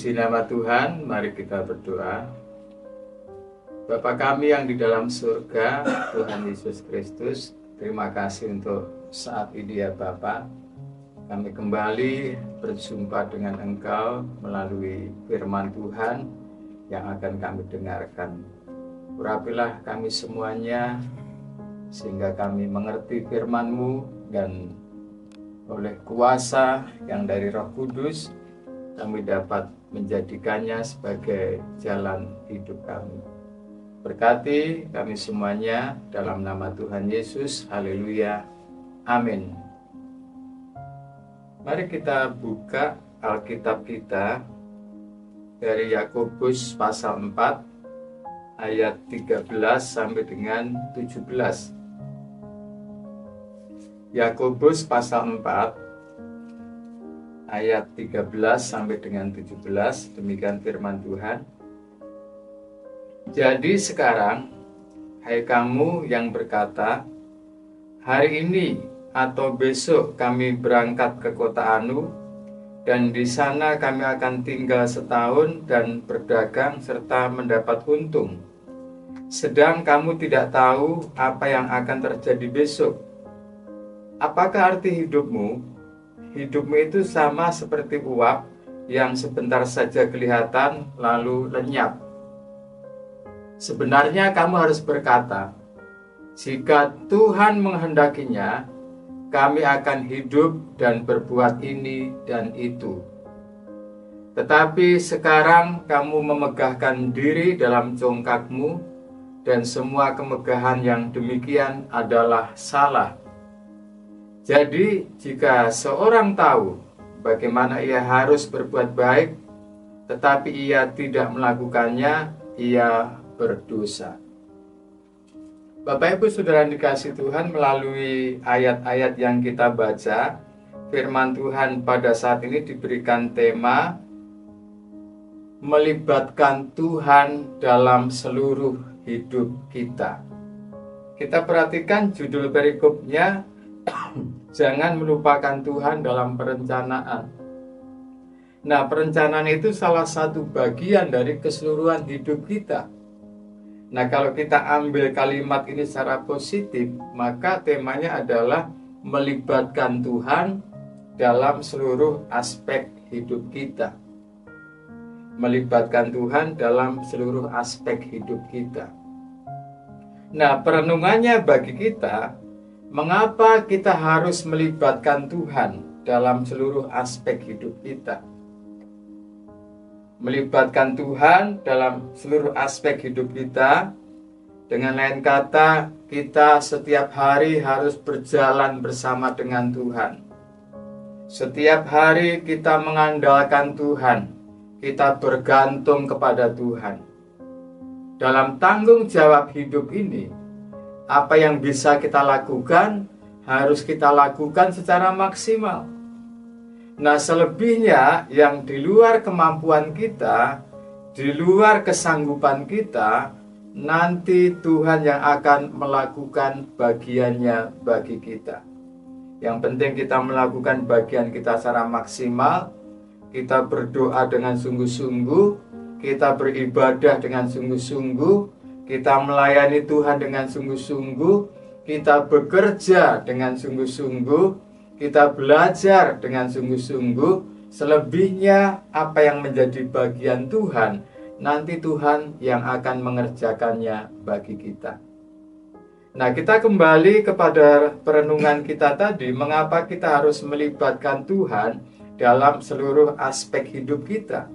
Puji nama Tuhan, mari kita berdoa. Bapa kami yang di dalam surga, Tuhan Yesus Kristus, terima kasih untuk saat ini ya Bapa. Kami kembali berjumpa dengan Engkau melalui firman Tuhan yang akan kami dengarkan. Urapilah kami semuanya, sehingga kami mengerti firman-Mu dan oleh kuasa yang dari Roh Kudus, kami dapat menjadikannya sebagai jalan hidup kami. Berkati kami semuanya dalam nama Tuhan Yesus. Haleluya. Amin. Mari kita buka Alkitab kita dari Yakobus pasal 4 ayat 13 sampai dengan 17. Yakobus pasal 4 ayat 13 sampai dengan 17, demikian firman Tuhan. Jadi sekarang, hai kamu yang berkata, hari ini atau besok kami berangkat ke kota Anu, dan di sana kami akan tinggal setahun dan berdagang serta mendapat untung. Sedang kamu tidak tahu apa yang akan terjadi besok. Apakah arti hidupmu? Hidupmu itu sama seperti uap yang sebentar saja kelihatan lalu lenyap. Sebenarnya kamu harus berkata, jika Tuhan menghendakinya, kami akan hidup dan berbuat ini dan itu. Tetapi sekarang kamu memegahkan diri dalam congkakmu, dan semua kemegahan yang demikian adalah salah. Jadi, jika seorang tahu bagaimana ia harus berbuat baik, tetapi ia tidak melakukannya, ia berdosa. Bapak Ibu Saudara dikasih Tuhan, melalui ayat-ayat yang kita baca, firman Tuhan pada saat ini diberikan tema melibatkan Tuhan dalam seluruh hidup kita. Kita perhatikan judul perikopnya, jangan melupakan Tuhan dalam perencanaan. Nah, perencanaan itu salah satu bagian dari keseluruhan hidup kita. Nah, kalau kita ambil kalimat ini secara positif, maka temanya adalah melibatkan Tuhan dalam seluruh aspek hidup kita. Melibatkan Tuhan dalam seluruh aspek hidup kita. Nah, perenungannya bagi kita, mengapa kita harus melibatkan Tuhan dalam seluruh aspek hidup kita? Melibatkan Tuhan dalam seluruh aspek hidup kita, dengan lain kata, kita setiap hari harus berjalan bersama dengan Tuhan. Setiap hari kita mengandalkan Tuhan, kita bergantung kepada Tuhan. Dalam tanggung jawab hidup ini, apa yang bisa kita lakukan, harus kita lakukan secara maksimal. Nah, selebihnya yang di luar kemampuan kita, di luar kesanggupan kita, nanti Tuhan yang akan melakukan bagiannya bagi kita. Yang penting kita melakukan bagian kita secara maksimal, kita berdoa dengan sungguh-sungguh, kita beribadah dengan sungguh-sungguh, kita melayani Tuhan dengan sungguh-sungguh, kita bekerja dengan sungguh-sungguh, kita belajar dengan sungguh-sungguh. Selebihnya apa yang menjadi bagian Tuhan, nanti Tuhan yang akan mengerjakannya bagi kita. Nah, kita kembali kepada perenungan kita tadi, mengapa kita harus melibatkan Tuhan dalam seluruh aspek hidup kita.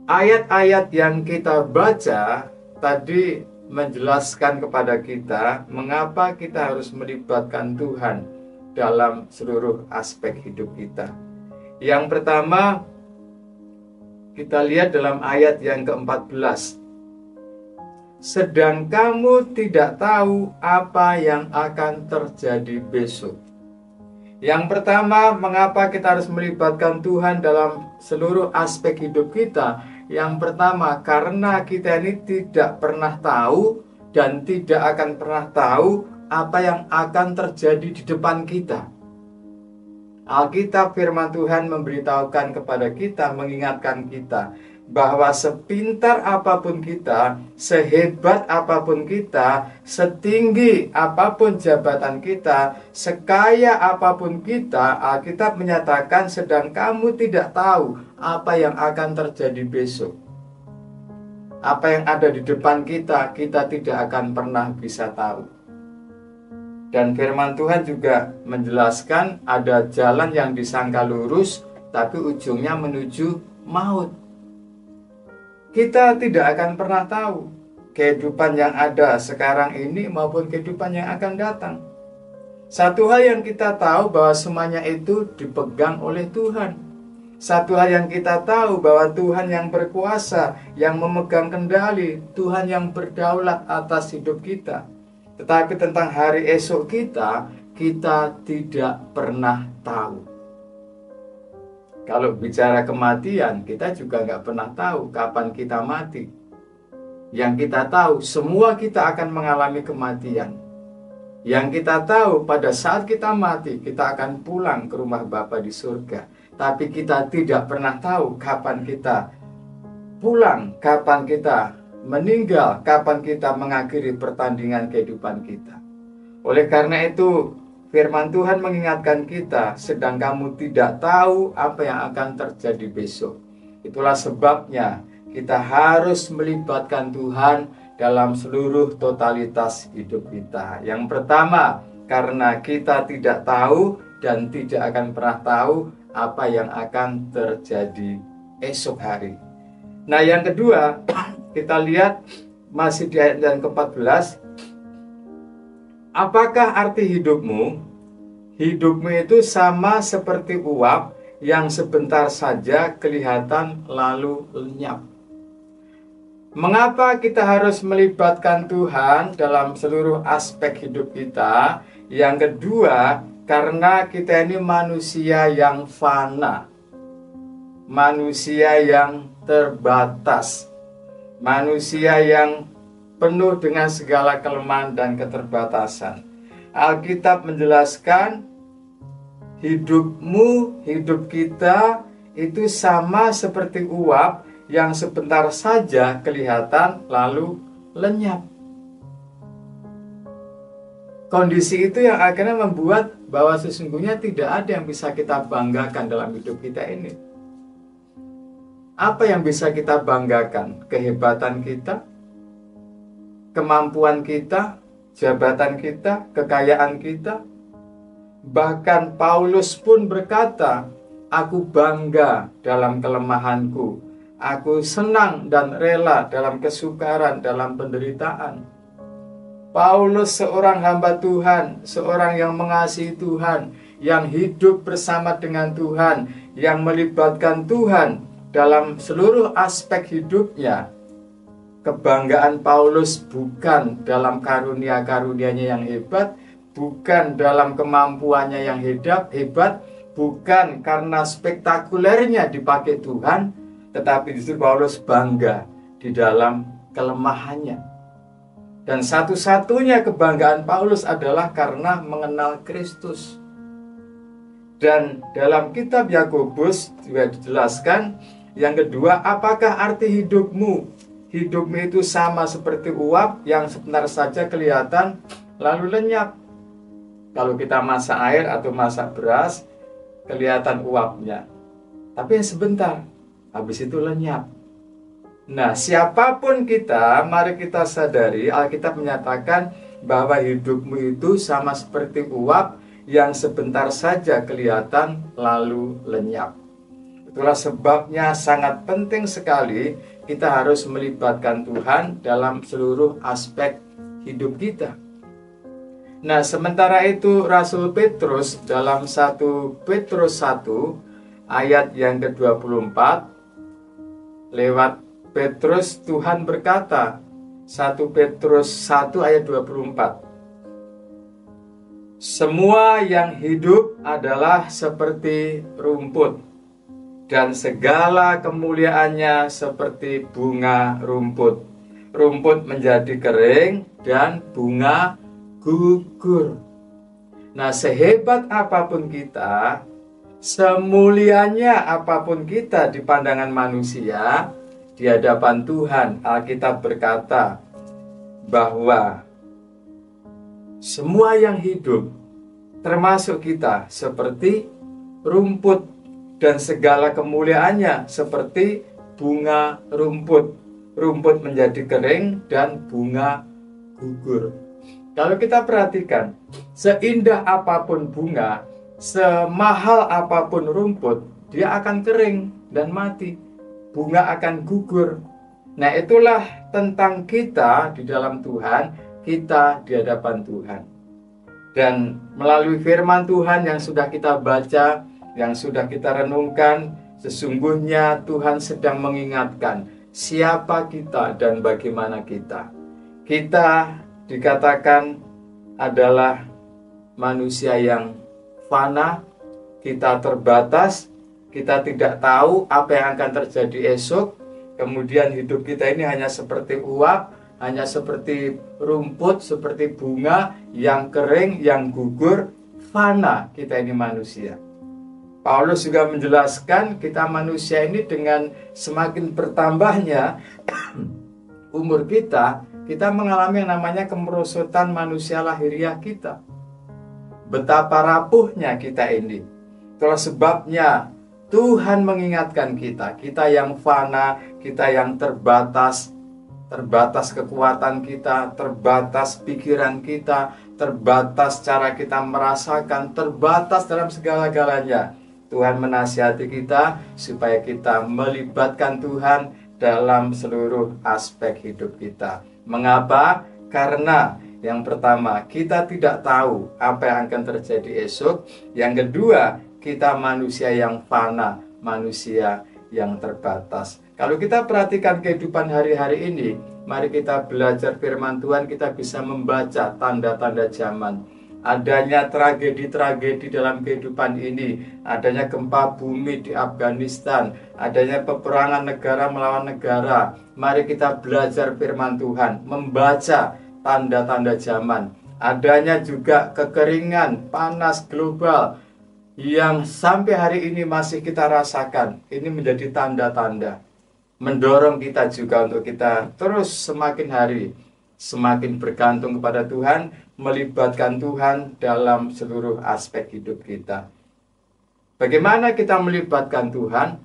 Ayat-ayat yang kita baca tadi menjelaskan kepada kita mengapa kita harus melibatkan Tuhan dalam seluruh aspek hidup kita. Yang pertama, kita lihat dalam ayat yang ke-14. Sedang kamu tidak tahu apa yang akan terjadi besok. Yang pertama, mengapa kita harus melibatkan Tuhan dalam seluruh aspek hidup kita? Yang pertama, karena kita ini tidak pernah tahu dan tidak akan pernah tahu apa yang akan terjadi di depan kita. Alkitab firman Tuhan memberitahukan kepada kita, mengingatkan kita bahwa sepintar apapun kita, sehebat apapun kita, setinggi apapun jabatan kita, sekaya apapun kita, Alkitab menyatakan sedang kamu tidak tahu apa yang akan terjadi besok. Apa yang ada di depan kita, kita tidak akan pernah bisa tahu. Dan firman Tuhan juga menjelaskan ada jalan yang disangka lurus, tapi ujungnya menuju maut. Kita tidak akan pernah tahu kehidupan yang ada sekarang ini maupun kehidupan yang akan datang. Satu hal yang kita tahu bahwa semuanya itu dipegang oleh Tuhan. Satu hal yang kita tahu bahwa Tuhan yang berkuasa, yang memegang kendali, Tuhan yang berdaulat atas hidup kita. Tetapi tentang hari esok kita tidak pernah tahu. Kalau bicara kematian, kita juga nggak pernah tahu kapan kita mati. Yang kita tahu, semua kita akan mengalami kematian. Yang kita tahu, pada saat kita mati, kita akan pulang ke rumah Bapa di surga. Tapi kita tidak pernah tahu kapan kita pulang, kapan kita meninggal, kapan kita mengakhiri pertandingan kehidupan kita. Oleh karena itu, firman Tuhan mengingatkan kita, sedang kamu tidak tahu apa yang akan terjadi besok. Itulah sebabnya kita harus melibatkan Tuhan dalam seluruh totalitas hidup kita. Yang pertama, karena kita tidak tahu dan tidak akan pernah tahu apa yang akan terjadi esok hari. Nah, yang kedua, kita lihat masih di ayat yang ke-14. Apakah arti hidupmu? Hidupmu itu sama seperti uap yang sebentar saja kelihatan lalu lenyap. Mengapa kita harus melibatkan Tuhan dalam seluruh aspek hidup kita? Yang kedua, karena kita ini manusia yang fana, manusia yang terbatas, manusia yang penuh dengan segala kelemahan dan keterbatasan. Alkitab menjelaskan hidupmu, hidup kita itu sama seperti uap yang sebentar saja kelihatan lalu lenyap. Kondisi itu yang akhirnya membuat bahwa sesungguhnya tidak ada yang bisa kita banggakan dalam hidup kita ini. Apa yang bisa kita banggakan? Kehebatan kita, kemampuan kita, jabatan kita, kekayaan kita. Bahkan Paulus pun berkata, aku bangga dalam kelemahanku, aku senang dan rela dalam kesukaran, dalam penderitaan. Paulus seorang hamba Tuhan, seorang yang mengasihi Tuhan, yang hidup bersama dengan Tuhan, yang melibatkan Tuhan dalam seluruh aspek hidupnya. Kebanggaan Paulus bukan dalam karunia-karunianya yang hebat, bukan dalam kemampuannya yang hebat, bukan karena spektakulernya dipakai Tuhan, tetapi justru Paulus bangga di dalam kelemahannya. Dan satu-satunya kebanggaan Paulus adalah karena mengenal Kristus. Dan dalam kitab Yakobus juga dijelaskan, yang kedua, apakah arti hidupmu? Hidupmu itu sama seperti uap yang sebentar saja kelihatan lalu lenyap. Kalau kita masak air atau masak beras, kelihatan uapnya. Tapi sebentar, habis itu lenyap. Nah, siapapun kita, mari kita sadari, Alkitab menyatakan bahwa hidupmu itu sama seperti uap yang sebentar saja kelihatan lalu lenyap. Itulah sebabnya sangat penting sekali kita harus melibatkan Tuhan dalam seluruh aspek hidup kita. Nah, sementara itu Rasul Petrus dalam 1 Petrus 1 ayat yang ke-24 lewat Petrus Tuhan berkata, 1 Petrus 1 ayat 24. Semua yang hidup adalah seperti rumput, dan segala kemuliaannya seperti bunga rumput. Rumput menjadi kering dan bunga gugur. Nah, sehebat apapun kita, Semulianya apapun kita di pandangan manusia, di hadapan Tuhan, Alkitab berkata bahwa semua yang hidup, termasuk kita, seperti rumput, dan segala kemuliaannya seperti bunga rumput. Rumput menjadi kering dan bunga gugur. Kalau kita perhatikan, seindah apapun bunga, semahal apapun rumput, dia akan kering dan mati. Bunga akan gugur. Nah, itulah tentang kita di dalam Tuhan, kita di hadapan Tuhan. Dan melalui firman Tuhan yang sudah kita baca, yang sudah kita renungkan, sesungguhnya Tuhan sedang mengingatkan siapa kita dan bagaimana kita. Kita dikatakan adalah manusia yang fana, kita terbatas, kita tidak tahu apa yang akan terjadi esok. Kemudian hidup kita ini hanya seperti uap, hanya seperti rumput, seperti bunga yang kering, yang gugur, fana. Kita ini manusia. Paulus juga menjelaskan kita manusia ini dengan semakin bertambahnya umur kita mengalami yang namanya kemerosotan manusia lahiriah kita. Betapa rapuhnya kita ini. Itulah sebabnya Tuhan mengingatkan kita yang fana, kita yang terbatas kekuatan kita, terbatas pikiran kita, terbatas cara kita merasakan, terbatas dalam segala-galanya. Tuhan menasihati kita supaya kita melibatkan Tuhan dalam seluruh aspek hidup kita. Mengapa? Karena yang pertama, kita tidak tahu apa yang akan terjadi esok. Yang kedua, kita manusia yang fana, manusia yang terbatas. Kalau kita perhatikan kehidupan hari-hari ini, mari kita belajar firman Tuhan, kita bisa membaca tanda-tanda zaman. Adanya tragedi-tragedi dalam kehidupan ini, adanya gempa bumi di Afghanistan, adanya peperangan negara melawan negara. Mari kita belajar firman Tuhan, membaca tanda-tanda zaman. Adanya juga kekeringan, panas global yang sampai hari ini masih kita rasakan. Ini menjadi tanda-tanda mendorong kita juga untuk kita terus semakin hari semakin bergantung kepada Tuhan, melibatkan Tuhan dalam seluruh aspek hidup kita. Bagaimana kita melibatkan Tuhan?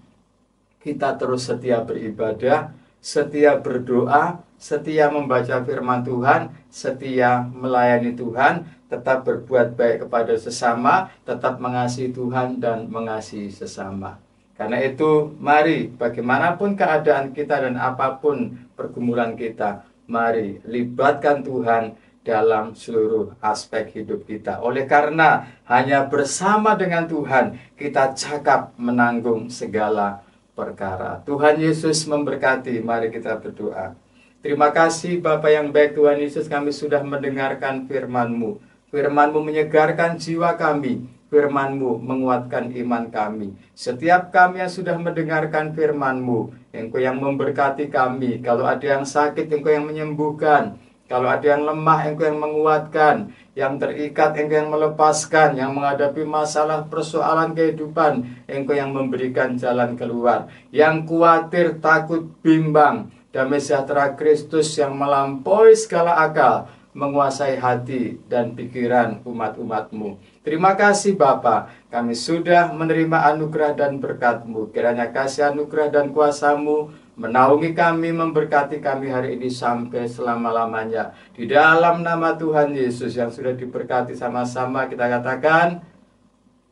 Kita terus setia beribadah, setia berdoa, setia membaca firman Tuhan, setia melayani Tuhan, tetap berbuat baik kepada sesama, tetap mengasihi Tuhan dan mengasihi sesama. Karena itu, mari bagaimanapun keadaan kita dan apapun pergumulan kita, mari libatkan Tuhan dalam seluruh aspek hidup kita. Oleh karena hanya bersama dengan Tuhan kita cakap menanggung segala perkara. Tuhan Yesus memberkati. Mari kita berdoa. Terima kasih Bapa yang baik Tuhan Yesus, kami sudah mendengarkan firman-Mu. Firman-Mu menyegarkan jiwa kami. Firman-Mu menguatkan iman kami. Setiap kami yang sudah mendengarkan firman-Mu, Engkau yang memberkati kami. Kalau ada yang sakit, Engkau yang menyembuhkan. Kalau ada yang lemah, Engkau yang menguatkan. Yang terikat, Engkau yang melepaskan. Yang menghadapi masalah persoalan kehidupan, Engkau yang memberikan jalan keluar. Yang khawatir, takut, bimbang, damai sejahtera Kristus yang melampaui segala akal menguasai hati dan pikiran umat-umat-Mu. Terima kasih Bapa, kami sudah menerima anugerah dan berkat-Mu. Kiranya kasih anugerah dan kuasa-Mu menaungi kami, memberkati kami hari ini sampai selama-lamanya. Di dalam nama Tuhan Yesus yang sudah diberkati sama-sama kita katakan,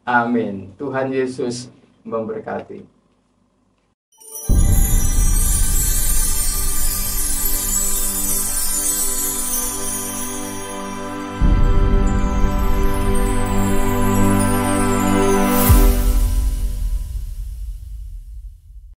amin. Tuhan Yesus memberkati.